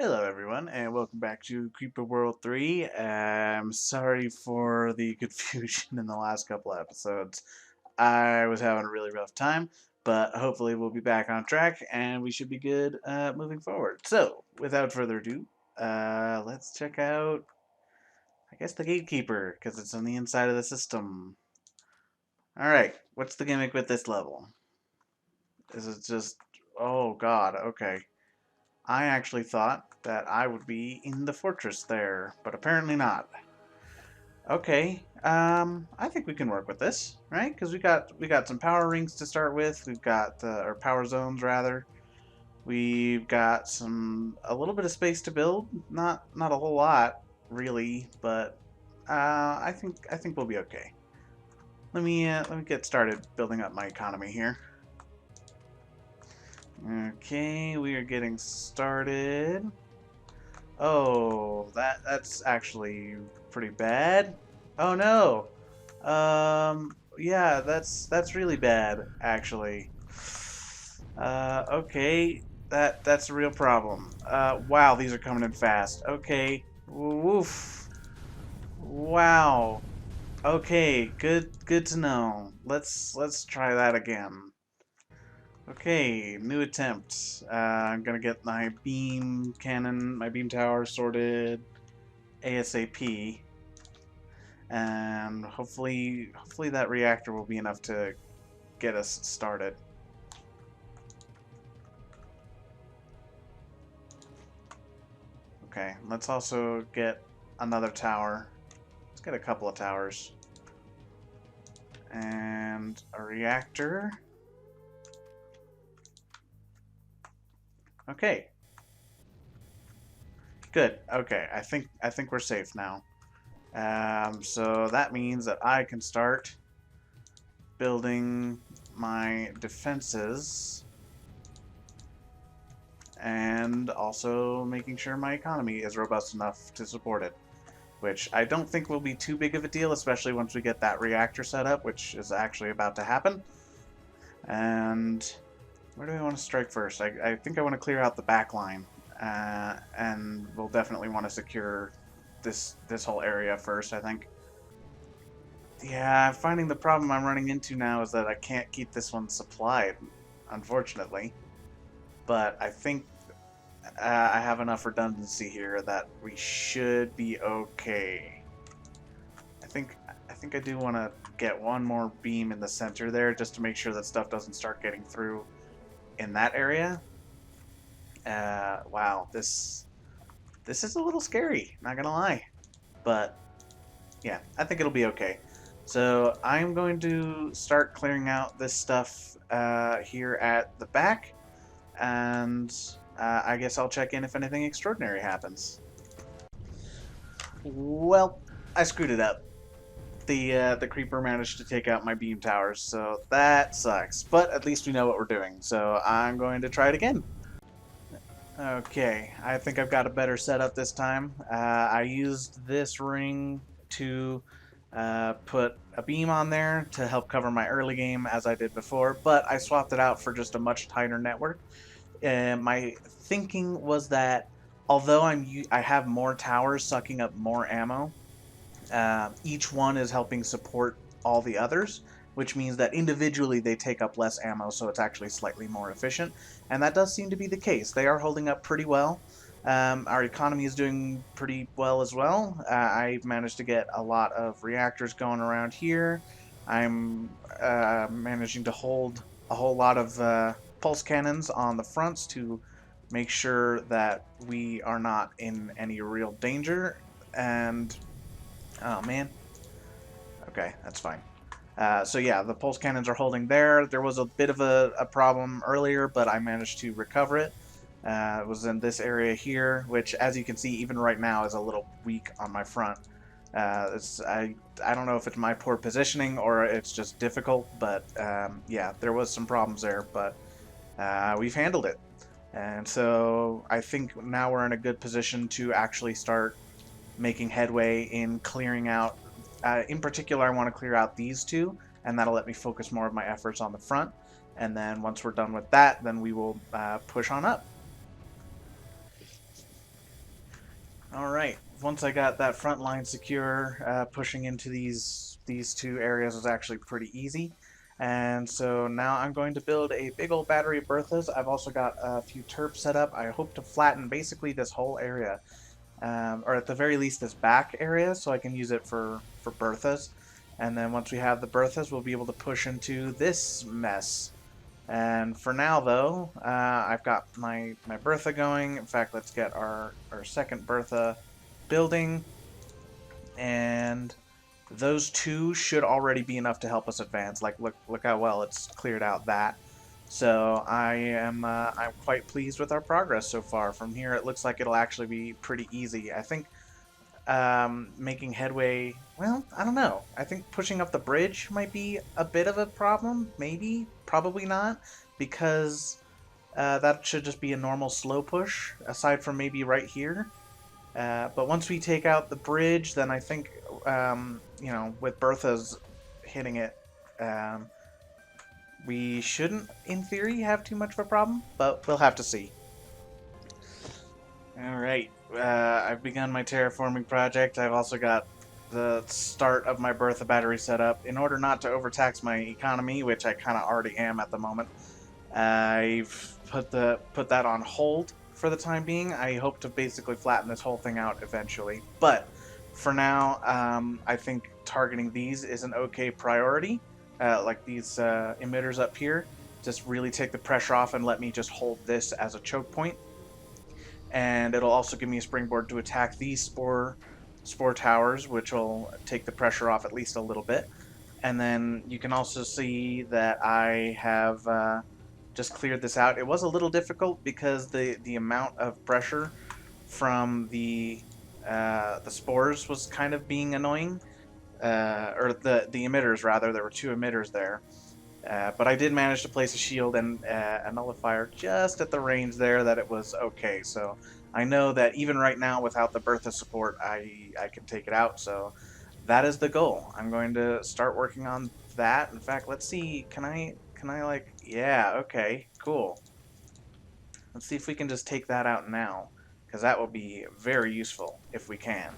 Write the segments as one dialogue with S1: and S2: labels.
S1: Hello everyone and welcome back to Creeper World 3. I'm sorry for the confusion in the last couple episodes. I was having a really rough time, but hopefully we'll be back on track and we should be good moving forward. So, without further ado, let's check out, I guess, the Gatekeeper, because it's on the inside of the system. Alright, what's the gimmick with this level? Is it just... oh god, okay. I actually thought that I would be in the fortress there, but apparently not. Okay, I think we can work with this, right? Because we got some power rings to start with. We've got or power zones rather. We've got a little bit of space to build. Not a whole lot really, but I think we'll be okay. Let me get started building up my economy here. Okay, we are getting started. Oh, that's actually pretty bad. Oh no. Yeah, that's really bad, actually. Okay, that's a real problem. Wow, these are coming in fast. Okay, woof. Wow. Okay, good to know. Let's try that again. Okay, new attempt. I'm gonna get my beam cannon, my beam tower sorted ASAP, and hopefully that reactor will be enough to get us started. Okay, let's also get another tower. Let's get a couple of towers and a reactor. Okay, good. Okay, I think we're safe now. So that means that I can start building my defenses and also making sure my economy is robust enough to support it, which I don't think will be too big of a deal, especially once we get that reactor set up, which is actually about to happen. And where do I want to strike first? I think I want to clear out the back line, and we'll definitely want to secure this whole area first, I think. Yeah, I'm finding the problem I'm running into now is that I can't keep this one supplied, unfortunately. But I think I have enough redundancy here that we should be okay. I think I think I do want to get one more beam in the center there just to make sure that stuff doesn't start getting through in that area. Wow, this is a little scary, not gonna lie. But yeah, I think it'll be okay. So I'm going to start clearing out this stuff here at the back, and I guess I'll check in if anything extraordinary happens. Well, I screwed it up. The creeper managed to take out my beam towers, so that sucks. But at least we know what we're doing, so I'm going to try it again. Okay, I think I've got a better setup this time. I used this ring to put a beam on there to help cover my early game as I did before, but I swapped it out for just a much tighter network. My thinking was that although I have more towers sucking up more ammo, each one is helping support all the others, which means that individually they take up less ammo, so it's actually slightly more efficient. And that does seem to be the case. They are holding up pretty well. Our economy is doing pretty well as well. I've managed to get a lot of reactors going around here. I'm managing to hold a whole lot of pulse cannons on the fronts to make sure that we are not in any real danger. And oh man. Okay, that's fine. So yeah, the pulse cannons are holding there. There was a bit of a problem earlier, but I managed to recover it. It was in this area here, which, as you can see, even right now is a little weak on my front. I don't know if it's my poor positioning or it's just difficult, but yeah, there was some problems there, but we've handled it. And so I think now we're in a good position to actually start making headway in clearing out. In particular, I want to clear out these two, and that'll let me focus more of my efforts on the front. And then once we're done with that, then we will push on up. Alright, once I got that front line secure, pushing into these two areas was actually pretty easy. And so now I'm going to build a big old battery of Berthas. I've also got a few terps set up. I hope to flatten basically this whole area, or at the very least this back area, so I can use it for Berthas. And then once we have the Berthas, we'll be able to push into this mess. And for now, though, I've got my Bertha going. In fact, let's get our second Bertha building. And those two should already be enough to help us advance. Like, look how well it's cleared out that. So I'm quite pleased with our progress so far. From here, it looks like it'll actually be pretty easy. I think making headway, well, I don't know. I think pushing up the bridge might be a bit of a problem. Maybe, probably not, because that should just be a normal slow push, aside from maybe right here. But once we take out the bridge, then I think, you know, with Bertha's hitting it, we shouldn't, in theory, have too much of a problem, but we'll have to see. Alright, I've begun my terraforming project. I've also got the start of my Bertha battery set up. In order not to overtax my economy, which I kind of already am at the moment, I've put that on hold for the time being. I hope to basically flatten this whole thing out eventually. But for now, I think targeting these is an okay priority. Like these emitters up here, just really take the pressure off and let me just hold this as a choke point. And it'll also give me a springboard to attack these spore towers, which will take the pressure off at least a little bit. And then you can also see that I have just cleared this out. It was a little difficult because the amount of pressure from the spores was kind of being annoying, or the emitters rather. There were two emitters there. But I did manage to place a shield and a nullifier just at the range there that it was okay. So I know that even right now, without the Bertha support, I can take it out. So that is the goal. I'm going to start working on that. In fact, let's see. Can I like? Yeah. Okay. Cool. Let's see if we can just take that out now, because that will be very useful if we can.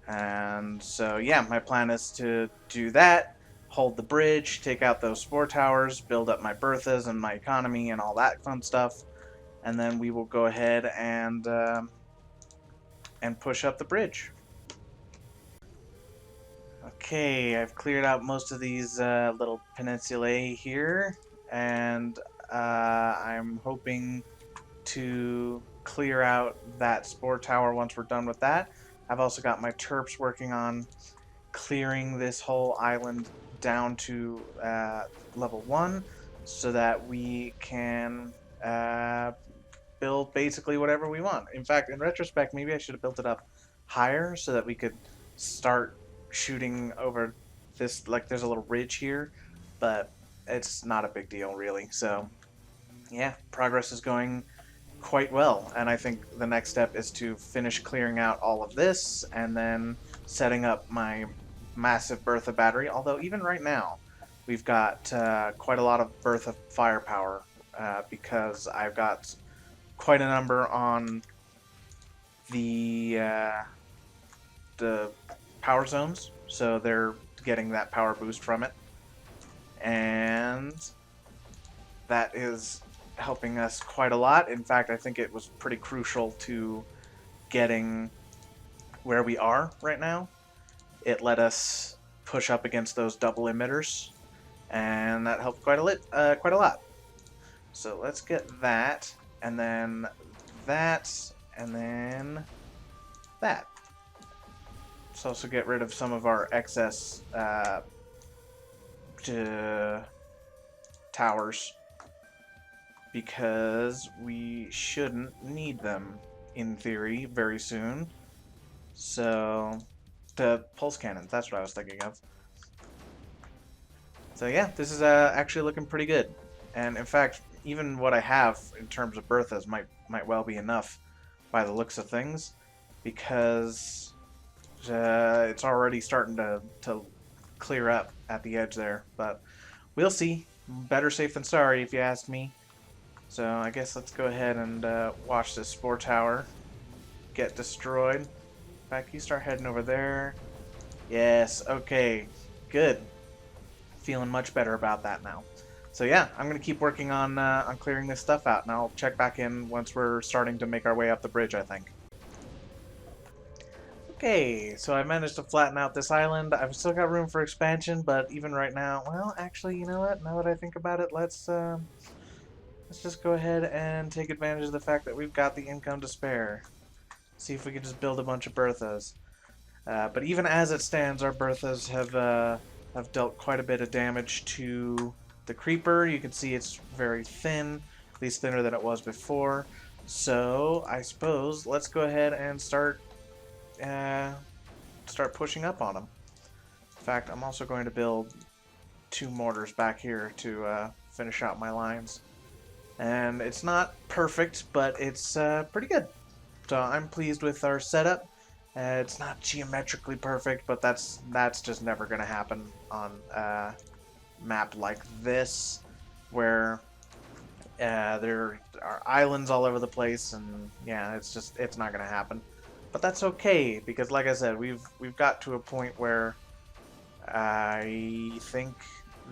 S1: And so yeah, my plan is to do that. Hold the bridge, take out those spore towers, build up my Berthas and my economy and all that fun stuff, and then we will go ahead and push up the bridge. Okay, I've cleared out most of these little peninsulae here, and I'm hoping to clear out that spore tower once we're done with that. I've also got my terps working on clearing this whole island down to level 1 so that we can build basically whatever we want. In fact, in retrospect, maybe I should have built it up higher so that we could start shooting over this. Like, there's a little ridge here, but it's not a big deal really. So yeah, progress is going quite well, and I think the next step is to finish clearing out all of this and then setting up my massive Bertha battery. Although even right now we've got quite a lot of Bertha firepower because I've got quite a number on the power zones, so they're getting that power boost from it, and that is helping us quite a lot. In fact, I think it was pretty crucial to getting where we are right now. It let us push up against those double emitters, and that helped quite a lot. So let's get that, and then that, and then that. Let's also get rid of some of our excess towers, because we shouldn't need them, in theory, very soon. So, the pulse cannons, that's what I was thinking of. So yeah, this is actually looking pretty good. And in fact, even what I have in terms of Berthas might well be enough by the looks of things, because it's already starting to clear up at the edge there. But we'll see. Better safe than sorry, if you ask me. So I guess let's go ahead and watch this spore tower get destroyed. In fact, you start heading over there. Yes, okay, good. Feeling much better about that now. So yeah, I'm gonna keep working on clearing this stuff out, and I'll check back in once we're starting to make our way up the bridge, I think. Okay, so I managed to flatten out this island. I've still got room for expansion, but even right now, well, actually, you know what? Now that I think about it, let's just go ahead and take advantage of the fact that we've got the income to spare. See if we can just build a bunch of Berthas. But even as it stands, our Berthas have dealt quite a bit of damage to the creeper. You can see it's very thin, at least thinner than it was before. So I suppose let's go ahead and start pushing up on them. In fact, I'm also going to build 2 mortars back here to finish out my lines. And it's not perfect, but it's pretty good. So I'm pleased with our setup. It's not geometrically perfect, but that's just never going to happen on a map like this, where there are islands all over the place, and yeah, it's not going to happen. But that's okay, because like I said, we've got to a point where I think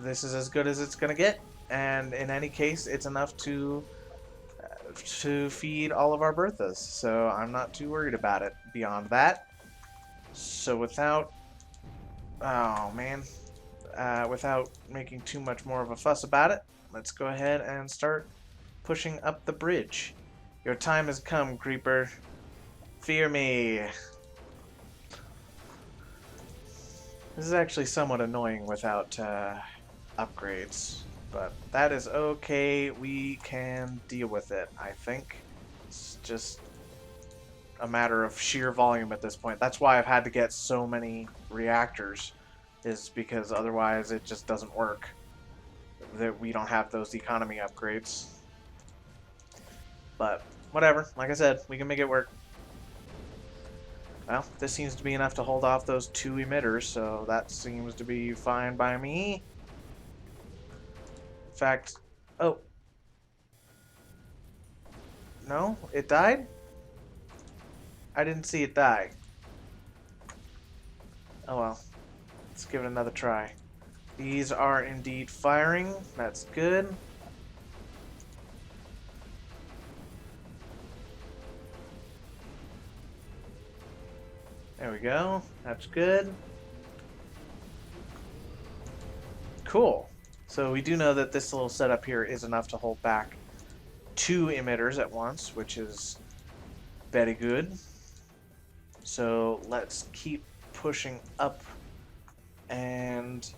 S1: this is as good as it's going to get, and in any case, it's enough to feed all of our Berthas, so I'm not too worried about it beyond that. So without without making too much more of a fuss about it, let's go ahead and start pushing up the bridge. Your time has come, creeper. Fear me. This is actually somewhat annoying without upgrades, but that is okay. We can deal with it, I think. It's just a matter of sheer volume at this point. That's why I've had to get so many reactors, is because otherwise it just doesn't work. That we don't have those economy upgrades. But whatever, like I said, we can make it work. Well, this seems to be enough to hold off those 2 emitters, so that seems to be fine by me. In fact, oh. No, it died? I didn't see it die. Oh well. Let's give it another try. These are indeed firing. That's good. There we go. That's good. Cool. So we do know that this little setup here is enough to hold back 2 emitters at once, which is very good. So let's keep pushing up and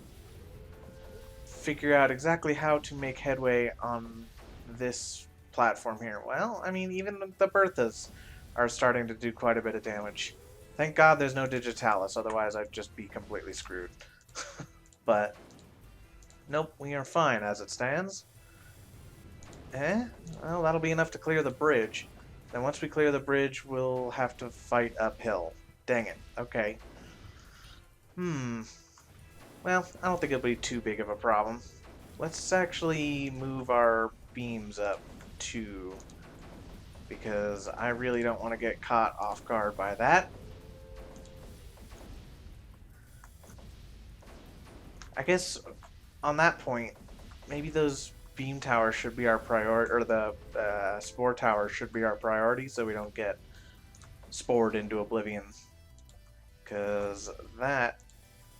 S1: figure out exactly how to make headway on this platform here. Well, I mean, even the Berthas are starting to do quite a bit of damage. Thank God there's no Digitalis, otherwise I'd just be completely screwed. But, nope, we are fine as it stands. Well, that'll be enough to clear the bridge. Then once we clear the bridge, we'll have to fight uphill. Dang it. Okay. Well, I don't think it'll be too big of a problem. Let's actually move our beams up, too, because I really don't want to get caught off guard by that. I guess on that point, maybe those beam towers should be our priority, or the spore towers should be our priority, so we don't get spored into oblivion. Because that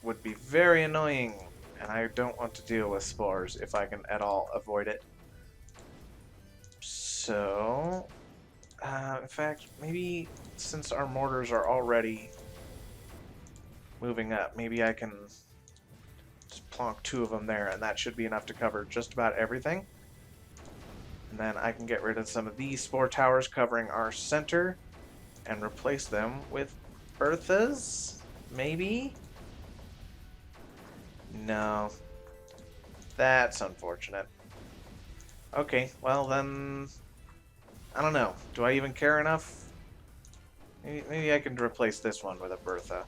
S1: would be very annoying, and I don't want to deal with spores if I can at all avoid it. So, in fact, maybe since our mortars are already moving up, maybe I can just plonk 2 of them there, and that should be enough to cover just about everything. And then I can get rid of some of these spore towers covering our center and replace them with Berthas, maybe? No. That's unfortunate. Okay, well then, I don't know. Do I even care enough? Maybe I can replace this one with a Bertha.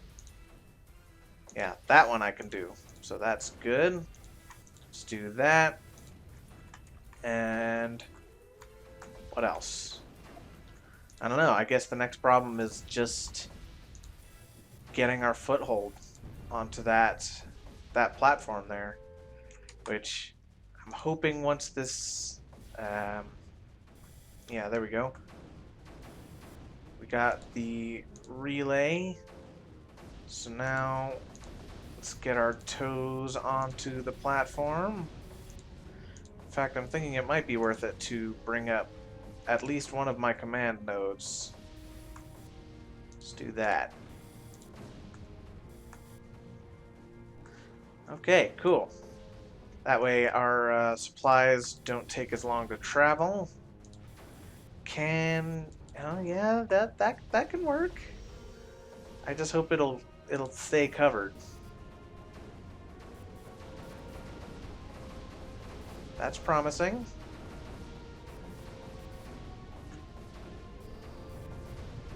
S1: Yeah, that one I can do. So that's good. Let's do that. And what else? I don't know, I guess the next problem is just getting our foothold onto that platform there, which I'm hoping once this, yeah, there we go. We got the relay, so now let's get our toes onto the platform. In fact, I'm thinking it might be worth it to bring up at least one of my command nodes. Let's do that. Okay, cool. That way our supplies don't take as long to travel. Oh yeah, that can work. I just hope it'll stay covered. That's promising.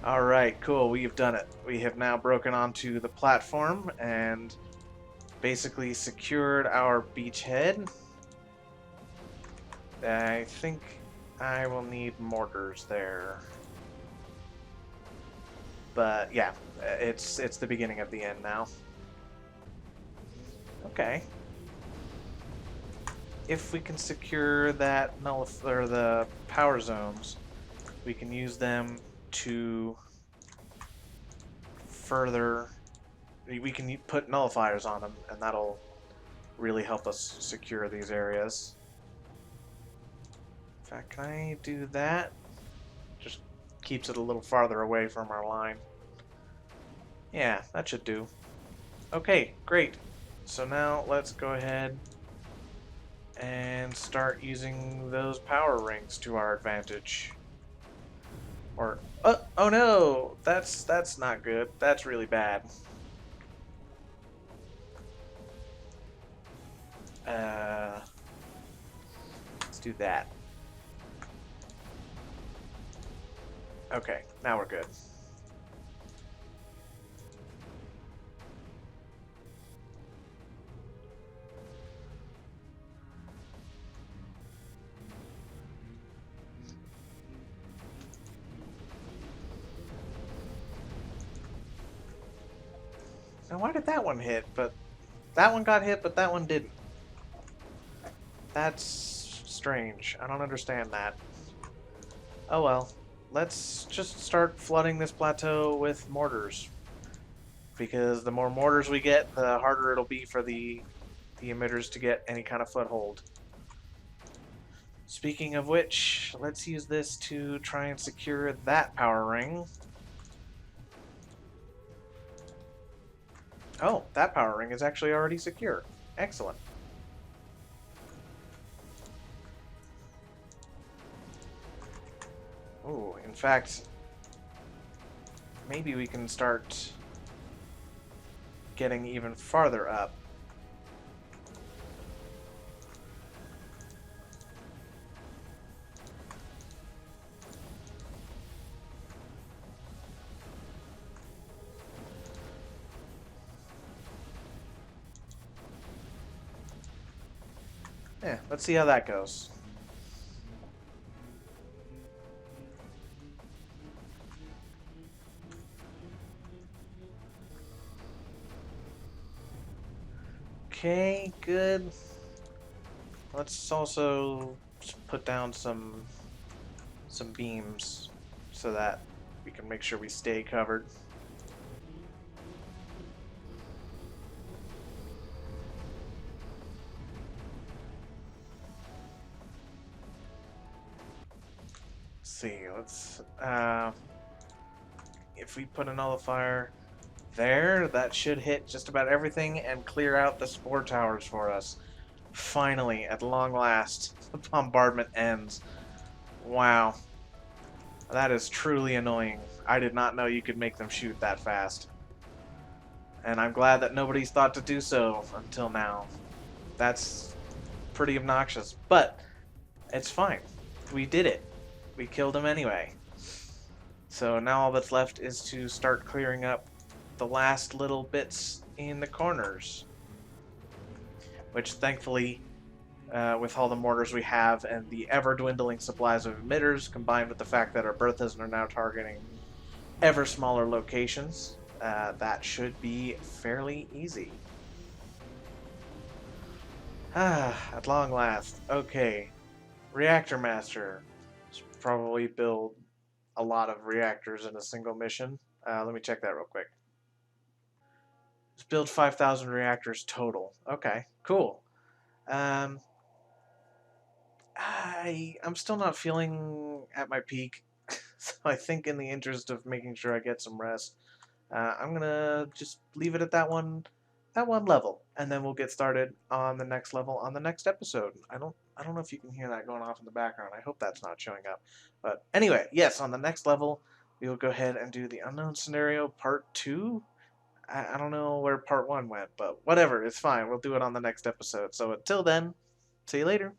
S1: Alright, cool, we've done it. We have now broken onto the platform and basically secured our beachhead. I think I will need mortars there. But yeah, it's the beginning of the end now. Okay. If we can secure that or the power zones, we can use them to further. We can put nullifiers on them, and that'll really help us secure these areas. In fact, can I do that? Just keeps it a little farther away from our line. Yeah, that should do. Okay, great. So now let's go ahead and start using those power rings to our advantage. Or oh no, that's not good. That's really bad. Let's do that. Okay, now we're good. Now why did that one hit, but that one got hit, but that one didn't? That's strange. I don't understand that. Oh well. Let's just start flooding this plateau with mortars. Because the more mortars we get, the harder it'll be for the emitters to get any kind of foothold. Speaking of which, let's use this to try and secure that power ring. Oh, that power ring is actually already secure. Excellent. Oh, in fact, maybe we can start getting even farther up. Yeah, let's see how that goes. Okay, good. Let's also put down some beams so that we can make sure we stay covered. Let's see, let's if we put a nullifier there, that should hit just about everything and clear out the spore towers for us. Finally, at long last, the bombardment ends. Wow. That is truly annoying. I did not know you could make them shoot that fast. And I'm glad that nobody's thought to do so until now. That's pretty obnoxious, but it's fine. We did it. We killed him anyway. So now all that's left is to start clearing up the last little bits in the corners, which thankfully with all the mortars we have and the ever-dwindling supplies of emitters, combined with the fact that our Berthas are now targeting ever smaller locations, that should be fairly easy. At long last. Okay. Reactor Master. Should probably build a lot of reactors in a single mission. Let me check that real quick. Let's build 5,000 reactors total. Okay, cool. Um, I'm still not feeling at my peak, so I think in the interest of making sure I get some rest, I'm gonna just leave it at that one level, and then we'll get started on the next level on the next episode. I don't know if you can hear that going off in the background. I hope that's not showing up. But anyway, yes, on the next level, we will go ahead and do the unknown scenario part 2. I don't know where part 1 went, but whatever, it's fine. We'll do it on the next episode. So until then, see you later.